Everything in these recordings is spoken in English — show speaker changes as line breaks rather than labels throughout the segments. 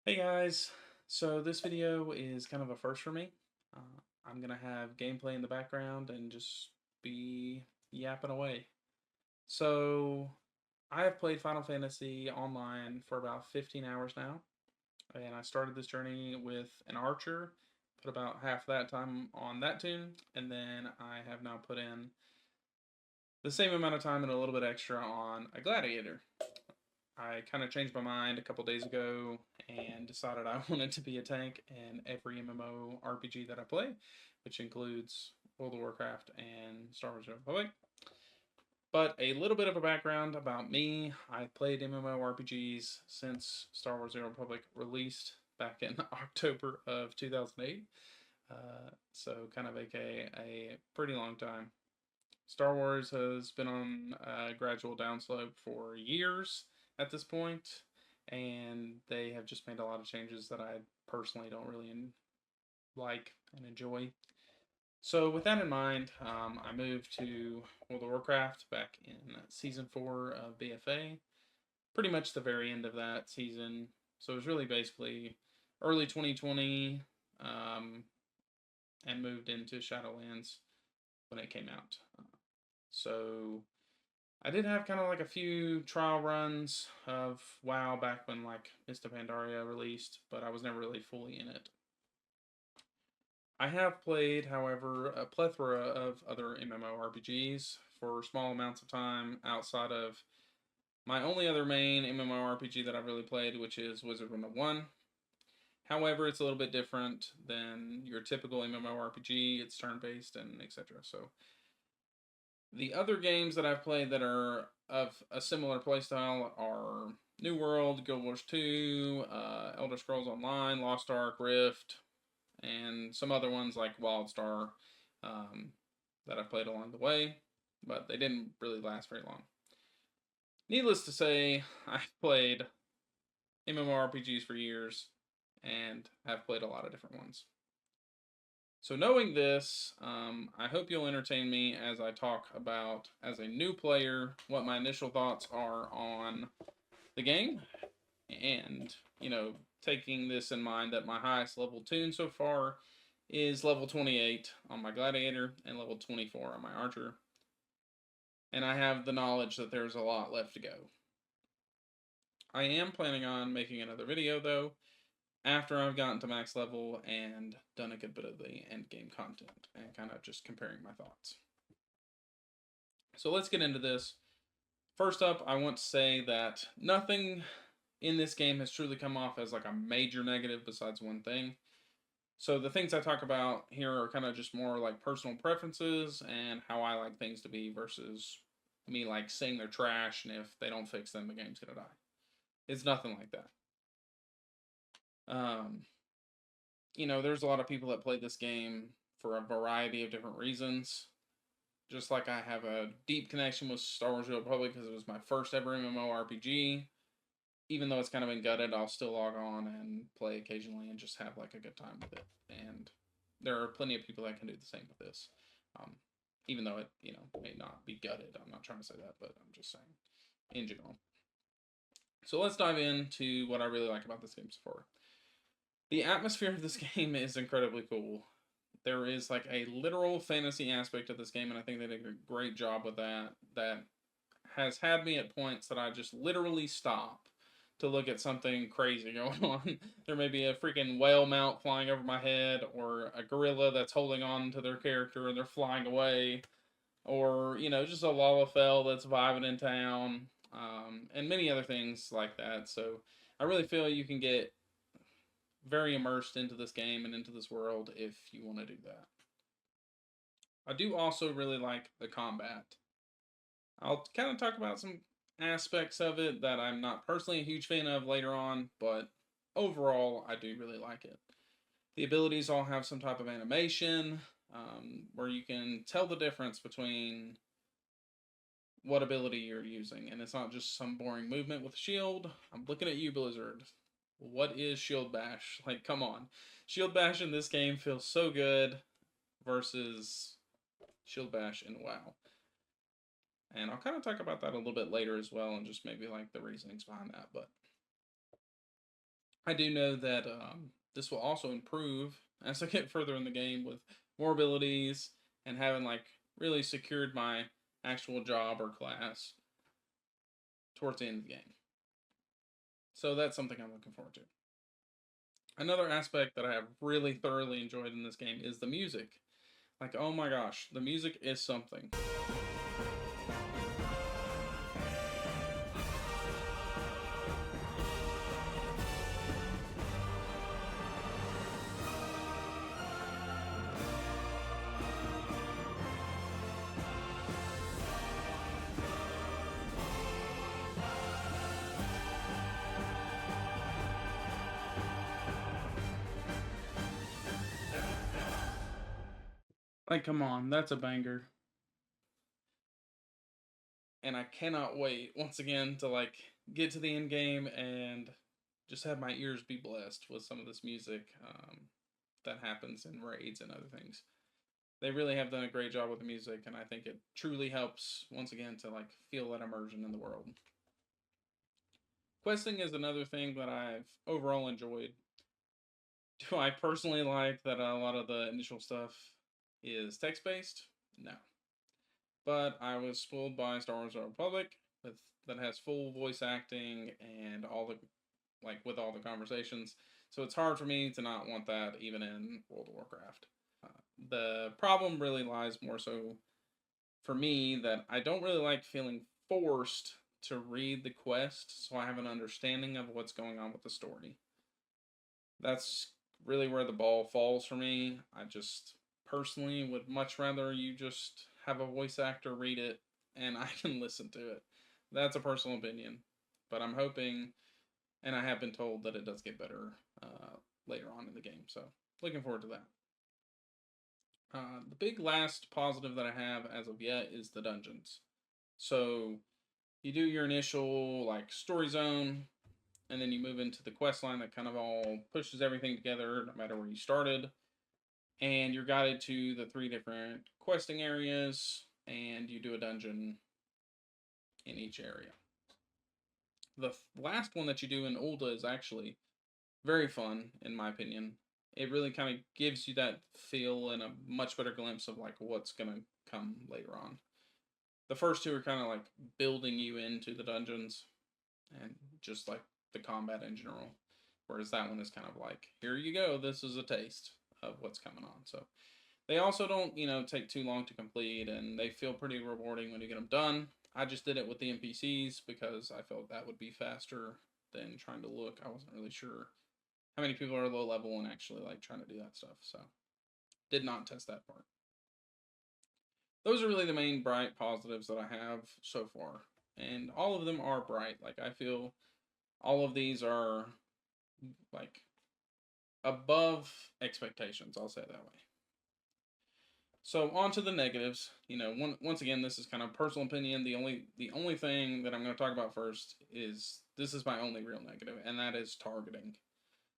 Hey guys, so this video is kind of a first for me. I'm gonna have gameplay in the background and just be yapping away. So I have played Final Fantasy online for about 15 hours now, and I started this journey with an archer, put about half that time on that tune, and then I have now put in the same amount of time and a little bit extra on a gladiator. I kind of changed my mind a couple days ago and decided I wanted to be a tank in every MMORPG that I play, which includes World of Warcraft and Star Wars: The Old Republic. But a little bit of a background about me: I played MMORPGs since Star Wars: The Old Republic released back in October of 2008. So kind of a pretty long time. Star Wars has been on a gradual downslope for years at this point, and they have just made a lot of changes that I personally don't really like and enjoy. So, with that in mind, I moved to World of Warcraft back in season 4 of BFA, pretty much the very end of that season. So, it was really basically early 2020, um, and moved into Shadowlands when it came out. So, I did have kind of like a few trial runs of WoW back when like Mista Pandaria released, but I was never really fully in it. I have played, however, a plethora of other MMORPGs for small amounts of time outside of my only other main MMORPG that I've really played, which is Wizard 101. However, it's a little bit different than your typical MMORPG. It's turn-based and etc. So the other games that I've played that are of a similar playstyle are New World, Guild Wars 2, Elder Scrolls Online, Lost Ark, Rift, and some other ones like WildStar um, that I've played along the way, but they didn't really last very long. Needless to say, I've played MMORPGs for years and have played a lot of different ones. So, knowing this, I hope you'll entertain me as I talk about, as a new player, what my initial thoughts are on the game. And, taking this in mind that my highest level tune so far is level 28 on my Gladiator and level 24 on my Archer. And I have the knowledge that there's a lot left to go. I am planning on making another video, though, after I've gotten to max level and done a good bit of the end game content and kind of just comparing my thoughts. So let's get into this. First up, I want to say that nothing in this game has truly come off as like a major negative besides one thing. So the things I talk about here are kind of just more like personal preferences and how I like things to be versus me like saying they're trash and if they don't fix them, the game's gonna die. It's nothing like that. Um, there's a lot of people that play this game for a variety of different reasons. Just like I have a deep connection with Star Wars: The Old Republic because it was my first ever MMORPG. Even though it's kind of been gutted, I'll still log on and play occasionally and just have like a good time with it. And there are plenty of people that can do the same with this. Um, Even though it, may not be gutted. I'm not trying to say that, but I'm just saying in general. So let's dive into what I really like about this game so far. The atmosphere of this game is incredibly cool. There is like a literal fantasy aspect of this game, and I think they did a great job with that. That has had me at points that I just literally stop to look at something crazy going on. There may be a freaking whale mount flying over my head, or a gorilla that's holding on to their character and they're flying away, or just a Lalafell that's vibing in town, and many other things like that. So I really feel you can get very immersed into this game and into this world if you want to do that. I do also really like the combat. I'll kind of talk about some aspects of it that I'm not personally a huge fan of later on, but overall, I do really like it. The abilities all have some type of animation where you can tell the difference between what ability you're using, and it's not just some boring movement with a shield. I'm looking at you, Blizzard. What is Shield Bash? Like, come on. Shield Bash in this game feels so good versus Shield Bash in WoW. And I'll kind of talk about that a little bit later as well, and just maybe like the reasonings behind that. But I do know that this will also improve as I get further in the game with more abilities and having like really secured my actual job or class towards the end of the game. So that's something I'm looking forward to. Another aspect that I have really thoroughly enjoyed in this game is the music. Like, oh my gosh, the music is something. Like, come on, that's a banger. And I cannot wait once again to like get to the end game and just have my ears be blessed with some of this music that happens in raids and other things. They really have done a great job with the music, and I think it truly helps once again to like feel that immersion in the world. Questing is another thing that I've overall enjoyed. Do I personally like that a lot of the initial stuff is text based? No. But I was spoiled by Star Wars: The Republic with that has full voice acting and all the like with all the conversations. So it's hard for me to not want that even in World of Warcraft. The problem really lies more so for me that I don't really like feeling forced to read the quest so I have an understanding of what's going on with the story. That's really where the ball falls for me. I just personally would much rather you just have a voice actor read it and I can listen to it. That's a personal opinion, but I'm hoping, and I have been told that it does get better later on in the game. So looking forward to that. The big last positive that I have as of yet is the dungeons. So you do your initial like story zone, and then you move into the quest line that kind of all pushes everything together, no matter where you started. And you're guided to the 3 different questing areas, and you do a dungeon in each area. The last one that you do in Ulda is actually very fun, in my opinion. It really kind of gives you that feel and a much better glimpse of like what's gonna come later on. The first 2 are kind of like building you into the dungeons and just like the combat in general. Whereas that one is kind of like, here you go, this is a taste of what's coming on. So they also don't, take too long to complete, and they feel pretty rewarding when you get them done. I just did it with the NPCs because I felt that would be faster than trying to look. I wasn't really sure how many people are low level and actually like trying to do that stuff. So did not test that part. Those are really the main bright positives that I have so far. And all of them are bright. Like I feel all of these are like above expectations, I'll say it that way. So on to the negatives. Once again, this is kind of personal opinion. The only thing that I'm going to talk about first is this is my only real negative, and that is targeting.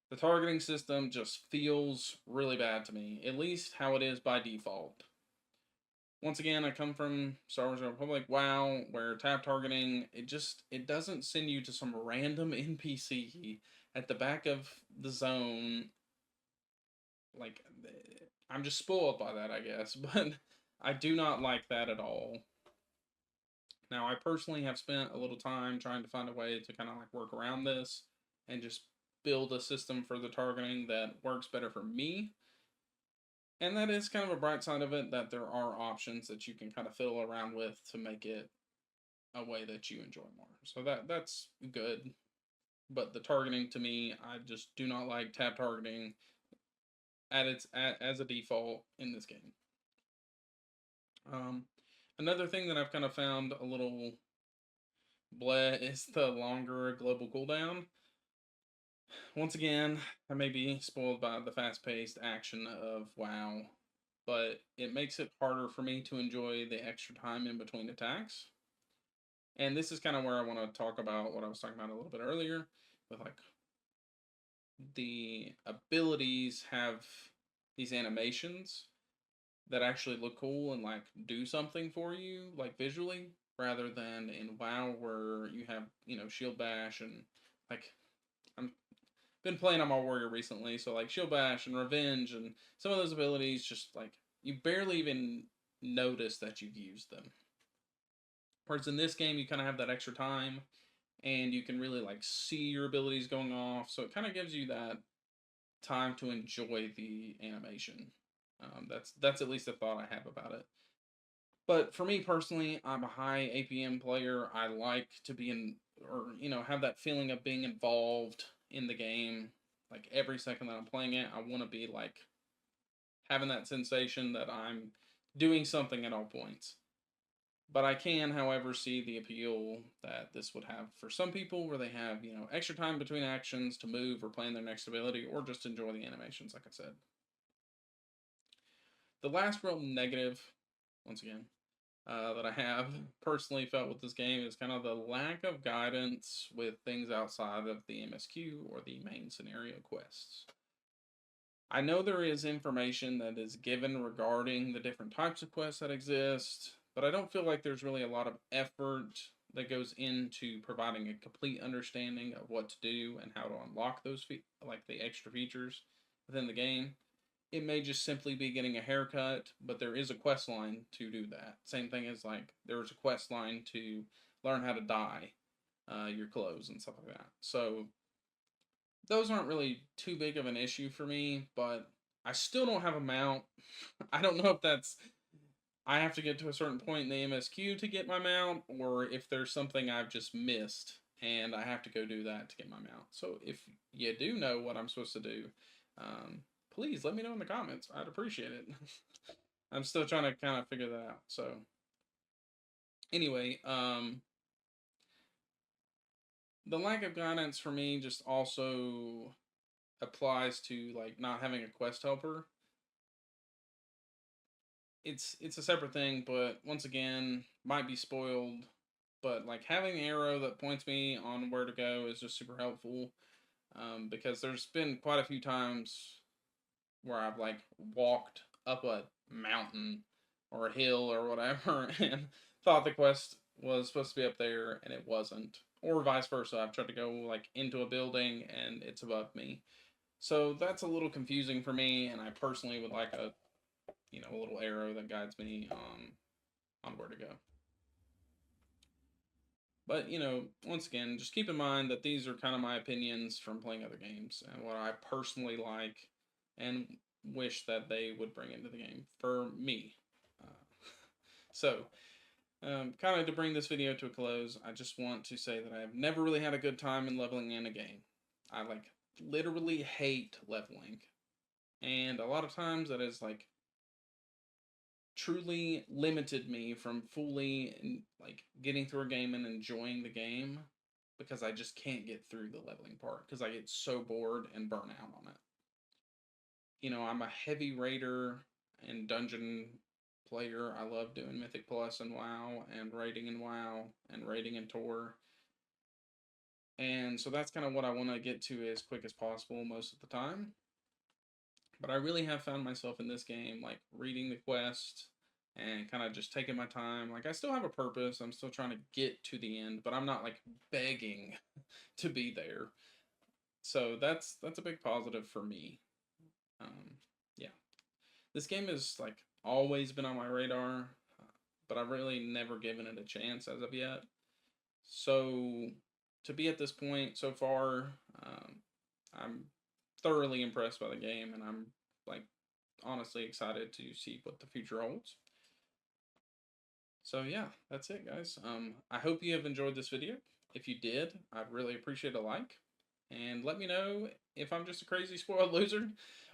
The targeting system just feels really bad to me, at least how it is by default. Once again, I come from Star Wars: The Republic, WoW, where tab targeting it doesn't send you to some random NPC at the back of the zone. Like I'm just spoiled by that, I guess, but I do not like that at all. Now, I personally have spent a little time trying to find a way to kind of like work around this and just build a system for the targeting that works better for me. And that is kind of a bright side of it, that there are options that you can kind of fiddle around with to make it a way that you enjoy more. So that's good. But the targeting to me, I just do not like tab targeting as a default in this game. Um, Another thing that I've kind of found a little bleh is the longer global cooldown. Once again, I may be spoiled by the fast-paced action of WoW, but it makes it harder for me to enjoy the extra time in between attacks. And this is kind of where I want to talk about what I was talking about a little bit earlier, with like the abilities have these animations that actually look cool and like do something for you, like visually, rather than in WoW where you have, shield bash and like I'm been playing on my warrior recently, so like shield bash and revenge and some of those abilities, just like you barely even notice that you've used them. Whereas in this game, you kind of have that extra time, and you can really like see your abilities going off, so it kind of gives you that time to enjoy the animation. That's at least the thought I have about it. But for me personally, I'm a high APM player. I like to be in, or have that feeling of being involved in the game. Like every second that I'm playing it, I want to be like having that sensation that I'm doing something at all points. But I can, however, see the appeal that this would have for some people where they have, extra time between actions to move or plan their next ability or just enjoy the animations, like I said. The last real negative, once again, that I have personally felt with this game is kind of the lack of guidance with things outside of the MSQ or the main scenario quests. I know there is information that is given regarding the different types of quests that exist, but I don't feel like there's really a lot of effort that goes into providing a complete understanding of what to do and how to unlock those like the extra features within the game. It may just simply be getting a haircut, but there is a quest line to do that. Same thing as like there's a quest line to learn how to dye your clothes and stuff like that. So those aren't really too big of an issue for me, but I still don't have a mount. I don't know if that's I have to get to a certain point in the MSQ to get my mount, or if there's something I've just missed and I have to go do that to get my mount. So if you do know what I'm supposed to do, please let me know in the comments. I'd appreciate it. I'm still trying to kind of figure that out. So anyway, the lack of guidance for me just also applies to like not having a quest helper. It's a separate thing, but once again, might be spoiled. But like having an arrow that points me on where to go is just super helpful. Because there's been quite a few times where I've like walked up a mountain or a hill or whatever and thought the quest was supposed to be up there and it wasn't. Or vice versa. I've tried to go like into a building and it's above me. So that's a little confusing for me, and I personally would like a little arrow that guides me on where to go. But once again, just keep in mind that these are kind of my opinions from playing other games and what I personally like and wish that they would bring into the game for me. Uh, so, kind of to bring this video to a close, I just want to say that I have never really had a good time in leveling in a game. I like literally hate leveling, and a lot of times that is like truly limited me from fully like getting through a game and enjoying the game because I just can't get through the leveling part because I get so bored and burn out on it. I'm a heavy raider and dungeon player. I love doing Mythic Plus and WoW and raiding in WoW and raiding in Tor. And so that's kind of what I want to get to as quick as possible most of the time. But I really have found myself in this game, like reading the quest and kind of just taking my time. Like I still have a purpose. I'm still trying to get to the end, but I'm not like begging to be there. So that's a big positive for me. Yeah, this game has like always been on my radar, but I've really never given it a chance as of yet. So to be at this point so far, I'm thoroughly impressed by the game, and I'm like honestly excited to see what the future holds. So yeah, that's it, guys. I hope you have enjoyed this video. If you did, I'd really appreciate a like, and let me know if I'm just a crazy spoiled loser,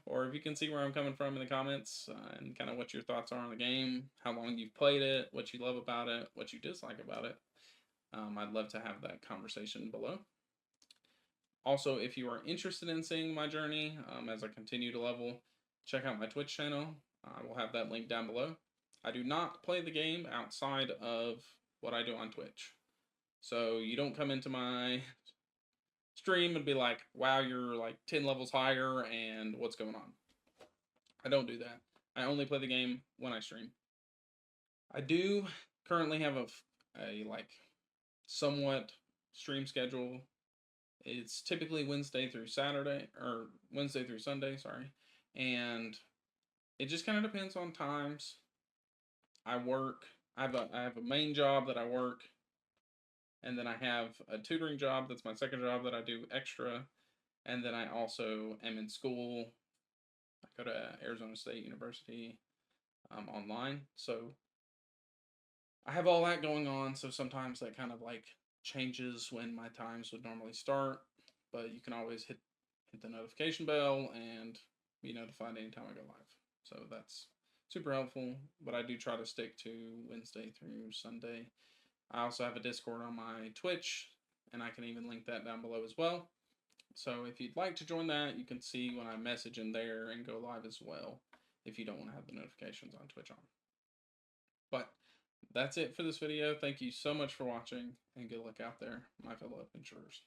or if you can see where I'm coming from in the comments, and kind of what your thoughts are on the game, how long you've played it, what you love about it, what you dislike about it. I'd love to have that conversation below. Also, if you are interested in seeing my journey as I continue to level, check out my Twitch channel. I will have that link down below. I do not play the game outside of what I do on Twitch. So you don't come into my stream and be like, wow, you're like 10 levels higher and what's going on. I don't do that. I only play the game when I stream. I do currently have a like somewhat stream schedule. It's typically Wednesday through Saturday, or Wednesday through Sunday, sorry. And it just kind of depends on times. I work, I have a main job that I work, and then I have a tutoring job that's my second job that I do extra, and then I also am in school. I go to Arizona State University online, so I have all that going on. So sometimes that kind of like changes when my times would normally start, but you can always hit the notification bell and be notified anytime I go live. So that's super helpful. But I do try to stick to Wednesday through Sunday. I also have a Discord on my Twitch, and I can even link that down below as well. So if you'd like to join that, you can see when I message in there and go live as well, if you don't want to have the notifications on Twitch on. But that's it for this video. Thank you so much for watching, and good luck out there, my fellow adventurers.